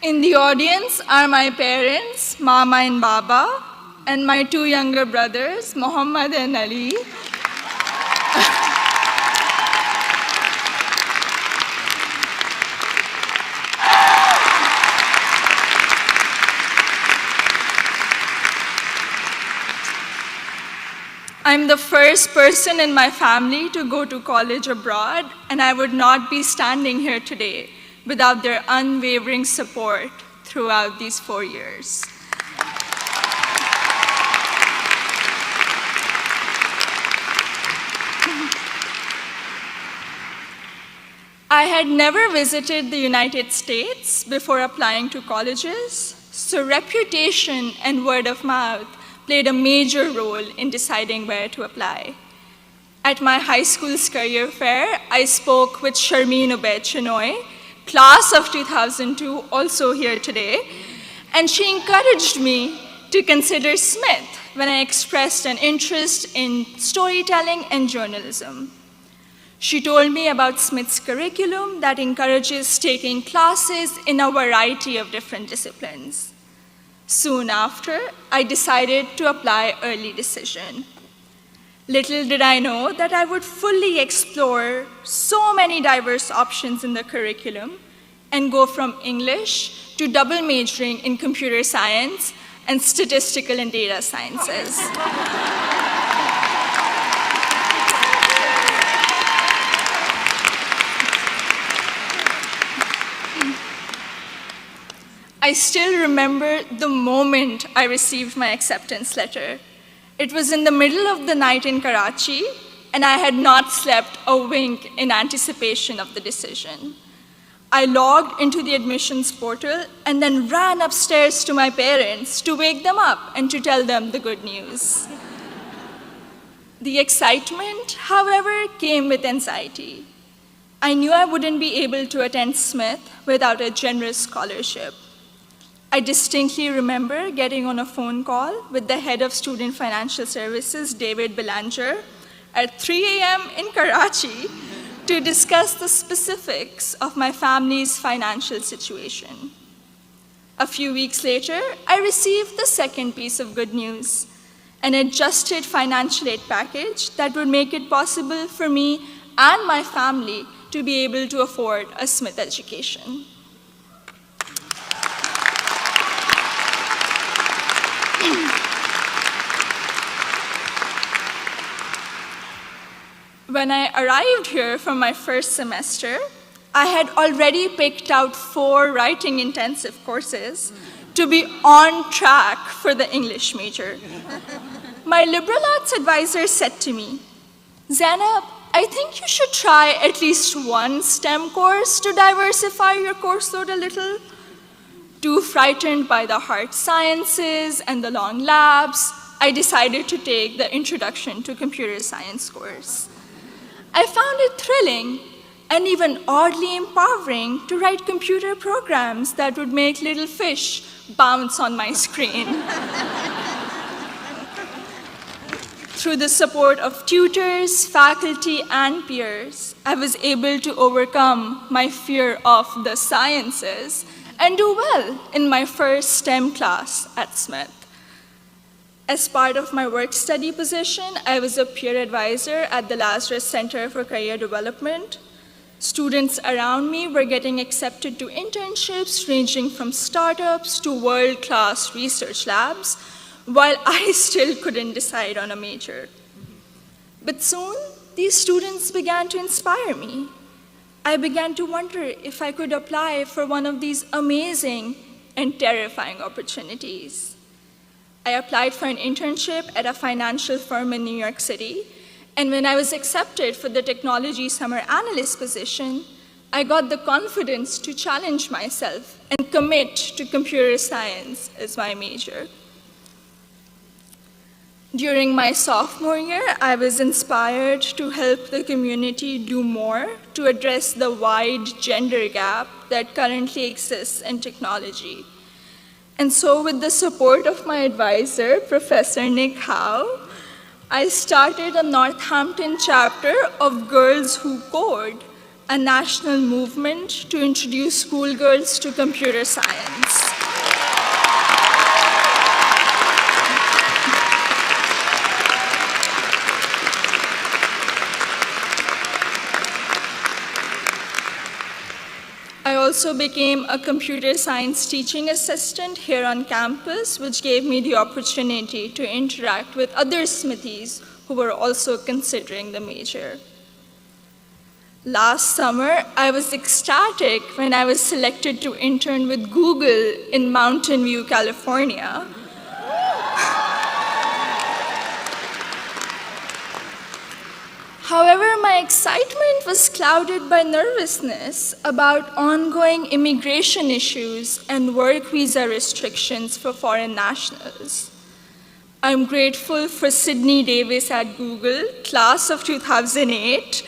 In the audience are my parents, Mama and Baba, and my two younger brothers, Muhammad and Ali. I'm the first person in my family to go to college abroad, and I would not be standing here today without their unwavering support throughout these 4 years. I had never visited the United States before applying to colleges, so reputation and word of mouth played a major role in deciding where to apply. At my high school's career fair, I spoke with Sharmeen Ubaid Chinoy, class of 2002, also here today, and she encouraged me to consider Smith when I expressed an interest in storytelling and journalism. She told me about Smith's curriculum that encourages taking classes in a variety of different disciplines. Soon after, I decided to apply early decision. Little did I know that I would fully explore so many diverse options in the curriculum and go from English to double majoring in computer science and statistical and data sciences. I still remember the moment I received my acceptance letter. It was in the middle of the night in Karachi, and I had not slept a wink in anticipation of the decision. I logged into the admissions portal and then ran upstairs to my parents to wake them up and to tell them the good news. The excitement, however, came with anxiety. I knew I wouldn't be able to attend Smith without a generous scholarship. I distinctly remember getting on a phone call with the head of Student Financial Services, David Belanger, at 3 a.m. in Karachi to discuss the specifics of my family's financial situation. A few weeks later, I received the second piece of good news, an adjusted financial aid package that would make it possible for me and my family to be able to afford a Smith education. When I arrived here for my first semester, I had already picked out 4 writing-intensive courses to be on track for the English major. My liberal arts advisor said to me, "Zainab, I think you should try at least one STEM course to diversify your course load a little." Too frightened by the hard sciences and the long labs, I decided to take the Introduction to Computer Science course. I found it thrilling and even oddly empowering to write computer programs that would make little fish bounce on my screen. Through the support of tutors, faculty, and peers, I was able to overcome my fear of the sciences and do well in my first STEM class at Smith. As part of my work-study position, I was a peer advisor at the Lazarus Center for Career Development. Students around me were getting accepted to internships ranging from startups to world-class research labs, while I still couldn't decide on a major. But soon, these students began to inspire me. I began to wonder if I could apply for one of these amazing and terrifying opportunities. I applied for an internship at a financial firm in New York City, and when I was accepted for the technology summer analyst position, I got the confidence to challenge myself and commit to computer science as my major. During my sophomore year, I was inspired to help the community do more to address the wide gender gap that currently exists in technology. And so with the support of my advisor, Professor Nick Howe, I started a Northampton chapter of Girls Who Code a national movement to introduce schoolgirls to computer science. I also became a computer science teaching assistant here on campus, which gave me the opportunity to interact with other Smithies who were also considering the major. Last summer, I was ecstatic when I was selected to intern with Google in Mountain View, California. However, my excitement was clouded by nervousness about ongoing immigration issues and work visa restrictions for foreign nationals. I'm grateful for Sydney Davis at Google, class of 2008,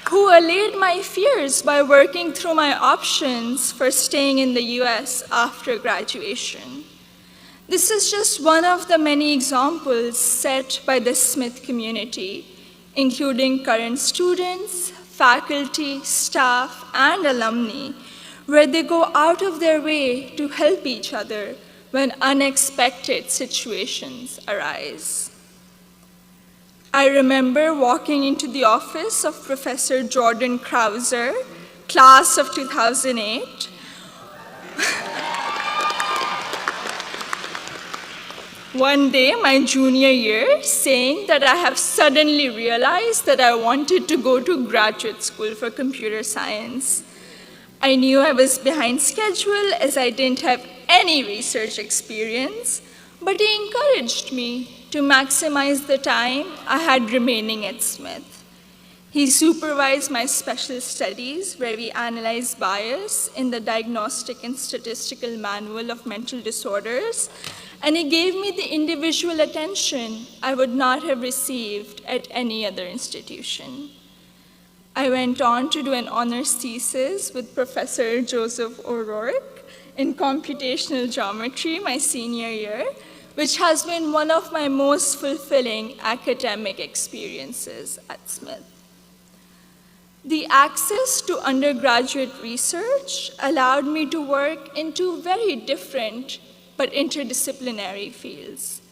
who allayed my fears by working through my options for staying in the US after graduation. This is just one of the many examples set by the Smith community, including current students, faculty, staff, and alumni, where they go out of their way to help each other when unexpected situations arise. I remember walking into the office of Professor Jordan Krauser, class of 2008. One day, my junior year, saying that I have suddenly realized that I wanted to go to graduate school for computer science. I knew I was behind schedule as I didn't have any research experience, but he encouraged me to maximize the time I had remaining at Smith. He supervised my special studies where we analyzed bias in the Diagnostic and Statistical Manual of Mental Disorders, and he gave me the individual attention I would not have received at any other institution. I went on to do an honors thesis with Professor Joseph O'Rourke in computational geometry my senior year, which has been one of my most fulfilling academic experiences at Smith. The access to undergraduate research allowed me to work in two very different but interdisciplinary fields.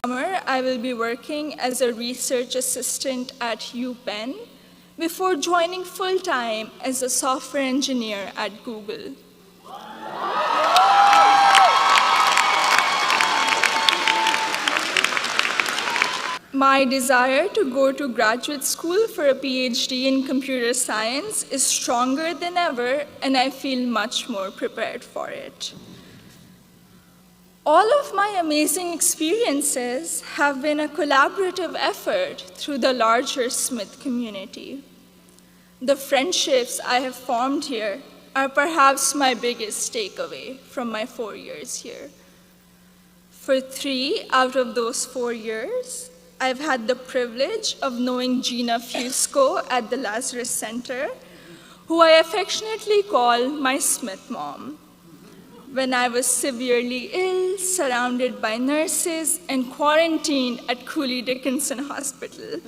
This summer, I will be working as a research assistant at UPenn before joining full-time as a software engineer at Google. My desire to go to graduate school for a PhD in computer science is stronger than ever, and I feel much more prepared for it. All of my amazing experiences have been a collaborative effort through the larger Smith community. The friendships I have formed here are perhaps my biggest takeaway from my 4 years here. For 3 out of those 4 years, I've had the privilege of knowing Gina Fusco at the Lazarus Center, who I affectionately call my Smith mom. When I was severely ill, surrounded by nurses, and quarantined at Cooley Dickinson Hospital,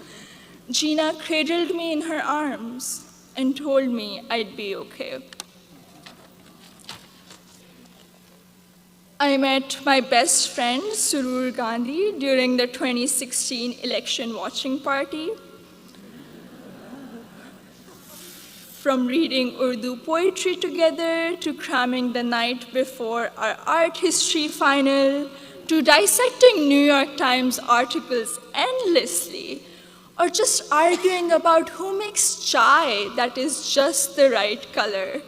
Gina cradled me in her arms and told me I'd be okay. I met my best friend, Surur Gandhi, during the 2016 election watching party. From reading Urdu poetry together, to cramming the night before our art history final, to dissecting New York Times articles endlessly, or just arguing about who makes chai that is just the right color.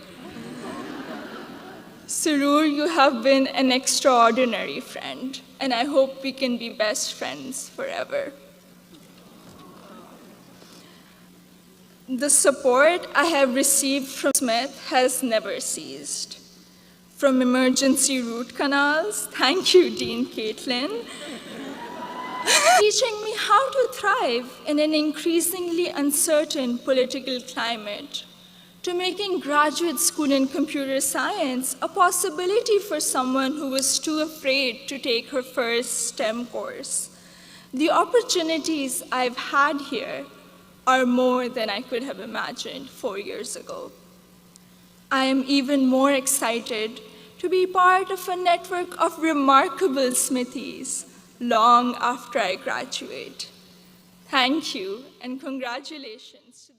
Surur, you have been an extraordinary friend, and I hope we can be best friends forever. The support I have received from Smith has never ceased. From emergency root canals, thank you, Dean Caitlin, teaching me how to thrive in an increasingly uncertain political climate, to making graduate school in computer science a possibility for someone who was too afraid to take her first STEM course. The opportunities I've had here are more than I could have imagined 4 years ago. I am even more excited to be part of a network of remarkable Smithies long after I graduate. Thank you and congratulations.